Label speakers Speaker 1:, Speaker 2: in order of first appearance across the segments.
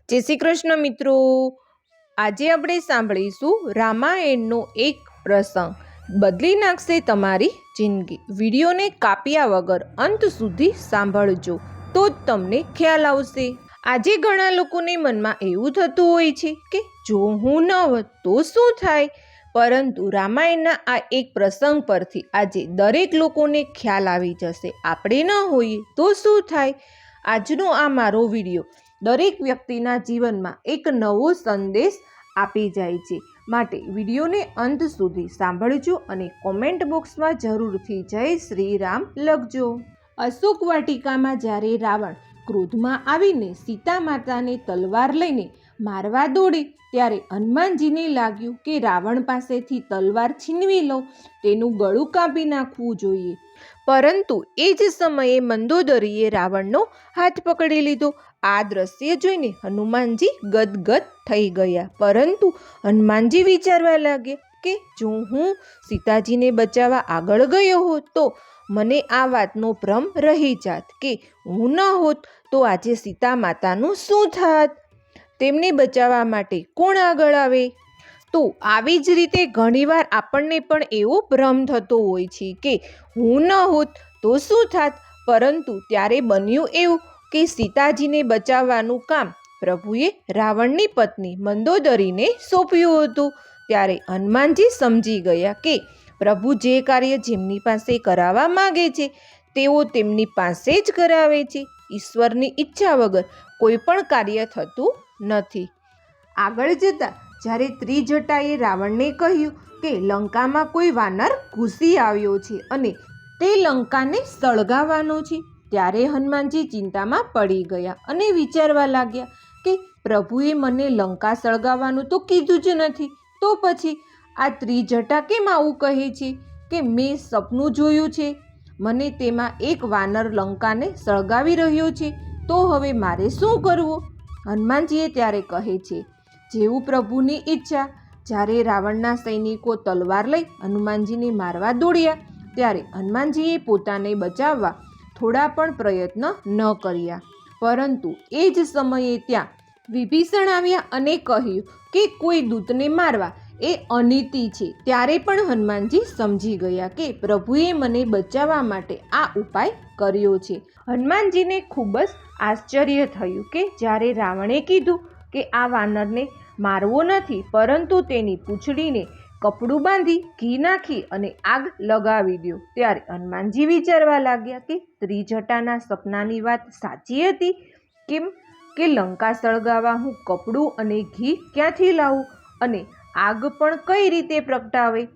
Speaker 1: જય શ્રી કૃષ્ણ મિત્રો, આજે આપણે સાંભળીશું રામાયણનો એક પ્રસંગ બદલી નાખશે તમારી જિંદગી. વિડીયોને કાપ્યા વગર અંત સુધી સાંભળજો તો જ તમને ખ્યાલ આવશે. આજે ઘણા લોકોને મનમાં એવું થતું હોય છે કે જો હું ન હોત તો શું થાય, પરંતુ રામાયણના આ એક પ્રસંગ પરથી આજે દરેક લોકોને ખ્યાલ આવી જશે આપણે ન હોઈએ તો શું થાય. આજનો આ મારો વિડીયો દરેક વ્યક્તિના જીવનમાં એક નવો સંદેશ આપી જાય છે, માટે વિડીયોને અંત સુધી સાંભળજો અને કોમેન્ટ બોક્સમાં જરૂરથી જય શ્રી રામ લખજો. અશોક વાટિકામાં જ્યારે રાવણ ક્રોધમાં આવીને સીતા માતાને તલવાર લઈને મારવા દોડે ત્યારે હનુમાનજીને લાગ્યું કે રાવણ પાસેથી તલવાર છીનવી લો, તેનું ગળું કાપી નાખવું જોઈએ. પરંતુ એ જ સમયે મંદોદરીએ રાવણનો હાથ પકડી લીધો. આ દ્રશ્ય જોઈને હનુમાનજી ગદગદ થઈ ગયા. પરંતુ હનુમાનજી વિચારવા લાગ્યા કે જો હું સીતાજીને બચાવવા આગળ ગયો હોત તો મને આ વાતનો ભ્રમ રહી જાત કે હું ન હોત તો આજે સીતા માતાનું શું થાત, તેમને બચાવવા માટે કોણ આગળ આવે. તો આવી જ રીતે ઘણીવાર આપણને પણ એવો ભ્રમ થતો હોય છે કે હું ન હોત તો શું થાત, પરંતુ ત્યારે બન્યું એવું કે સીતાજીને બચાવવાનું કામ પ્રભુએ રાવણની પત્ની મંદોદરીને સોંપ્યું હતું. ત્યારે હનુમાનજી સમજી ગયા કે પ્રભુ જે કાર્ય જેમની પાસે કરાવવા માગે છે તેઓ તેમની પાસે જ કરાવે છે. ઈશ્વરની ઈચ્છા વગર કોઈ પણ કાર્ય થતું નથી. આગળ જતા જ્યારે ત્રિજટાએ રાવણને કહ્યું કે લંકામાં કોઈ વાનર ઘૂસી આવ્યો છે અને તે લંકાને સળગાવવાનો છે, ત્યારે હનુમાનજી ચિંતામાં પડી ગયા અને વિચારવા લાગ્યા કે પ્રભુએ મને લંકા સળગાવવાનું તો કીધું જ નથી, તો પછી આ ત્રિજટા કેમ આવું કહે છે કે મેં સપનું જોયું છે, મને તેમાં એક વાનર લંકાને સળગાવી રહ્યો છે, તો હવે મારે શું કરવું. હનુમાનજીએ ત્યારે કહે છે જેવું પ્રભુની ઈચ્છા. જ્યારે રાવણના સૈનિકો તલવાર લઈ હનુમાનજીને મારવા દોડ્યા ત્યારે હનુમાનજીએ પોતાને બચાવવા થોડા પણ પ્રયત્ન ન કર્યા. પરંતુ એ જ સમયે ત્યાં વિભીષણ આવ્યા અને કહ્યું કે કોઈ દૂતને મારવા એ અનીતિ છે. ત્યારે પણ હનુમાનજી સમજી ગયા કે પ્રભુએ મને બચાવવા માટે આ ઉપાય કર્યો છે. હનુમાનજીને ખૂબ જ આશ્ચર્ય થયું કે જ્યારે રાવણે કીધું કે આ વાનરને મારવો નથી, પરંતુ તેની પૂંછડીને કપડું બાંધી ઘી નાખી અને આગ લગાવી દો, ત્યારે હનુમાનજી વિચારવા લાગ્યા કે ત્રિજટાના સપનાની વાત સાચી હતી. કેમ કે લંકા સળગાવવા હું કપડું અને ઘી ક્યાંથી લાવું અને આગ પણ કઈ રીતે પ્રગટાવે.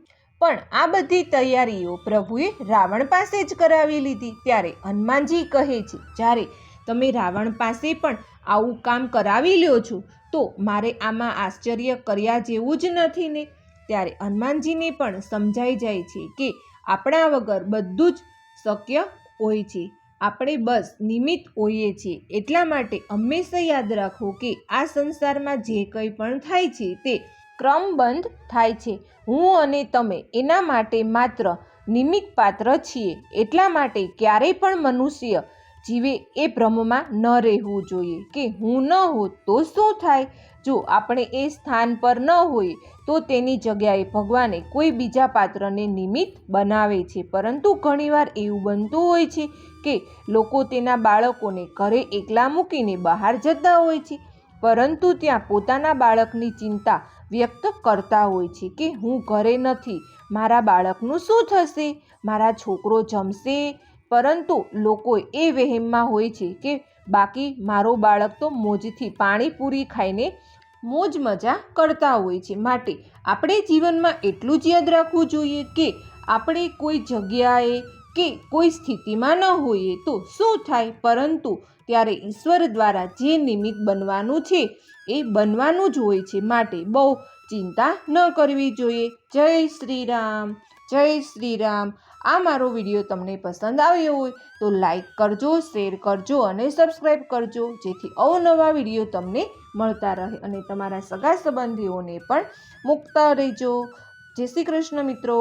Speaker 1: પણ આ બધી તૈયારીઓ પ્રભુએ રાવણ પાસે જ કરાવી લીધી. ત્યારે હનુમાનજી કહે છે જ્યારે તમે રાવણ પાસે પણ આવું કામ કરાવી લ્યો છો તો મારે આમાં આશ્ચર્ય કર્યા જેવું જ નથી ને. ત્યારે હનુમાનજીને પણ સમજાઈ જાય છે કે આપણા વગર બધું જ શક્ય હોય છે, આપણે બસ નિમિત્ત હોઈએ છીએ. એટલા માટે હંમેશા યાદ રાખો કે આ સંસારમાં જે કંઈ પણ થાય છે તે ક્રમબંધ થાય છે. હું અને તમે એના માટે માત્ર નિમિત્ત પાત્ર છીએ. એટલા માટે ક્યારેય પણ મનુષ્ય જીવે એ ભ્રમમાં ન રહેવું જોઈએ કે હું ન હોત તો શું થાય. જો આપણે એ સ્થાન પર ન હોઈએ તો તેની જગ્યાએ ભગવાને કોઈ બીજા પાત્રને નિમિત્ત બનાવે છે. પરંતુ ઘણીવાર એવું બનતું હોય છે કે લોકો તેના બાળકોને ઘરે એકલા મૂકીને બહાર જતા હોય છે, પરંતુ ત્યાં પોતાના બાળકની ચિંતા વ્યક્ત કરતા હોય છે કે હું ઘરે નથી, મારા બાળકનું શું થશે, મારા છોકરો જમશે. પરંતુ લોકો એ વહેમમાં હોય છે કે બાકી મારો બાળક તો મોજથી પાણીપુરી ખાઈને મોજ મજા કરતા હોય છે. માટે આપણે જીવનમાં એટલું જ યાદ રાખવું જોઈએ કે આપણે કોઈ જગ્યાએ કે કોઈ સ્થિતિમાં ન હોઈએ તો શું થાય, પરંતુ ત્યારે ઈશ્વર દ્વારા જે નિમિત્ત બનવાનું છે એ બનવાનું જ હોય છે. માટે બહુ ચિંતા ન કરવી જોઈએ. જય શ્રી રામ, જય શ્રી રામ. આ મારો વિડીયો તમને પસંદ આવ્યો હોય તો લાઈક કરજો, શેર કરજો અને સબસ્ક્રાઈબ કરજો, જેથી અવનવા વિડીયો તમને મળતા રહે અને તમારા સગા સંબંધીઓને પણ મૂકતા રહેજો. જય શ્રી કૃષ્ણ મિત્રો.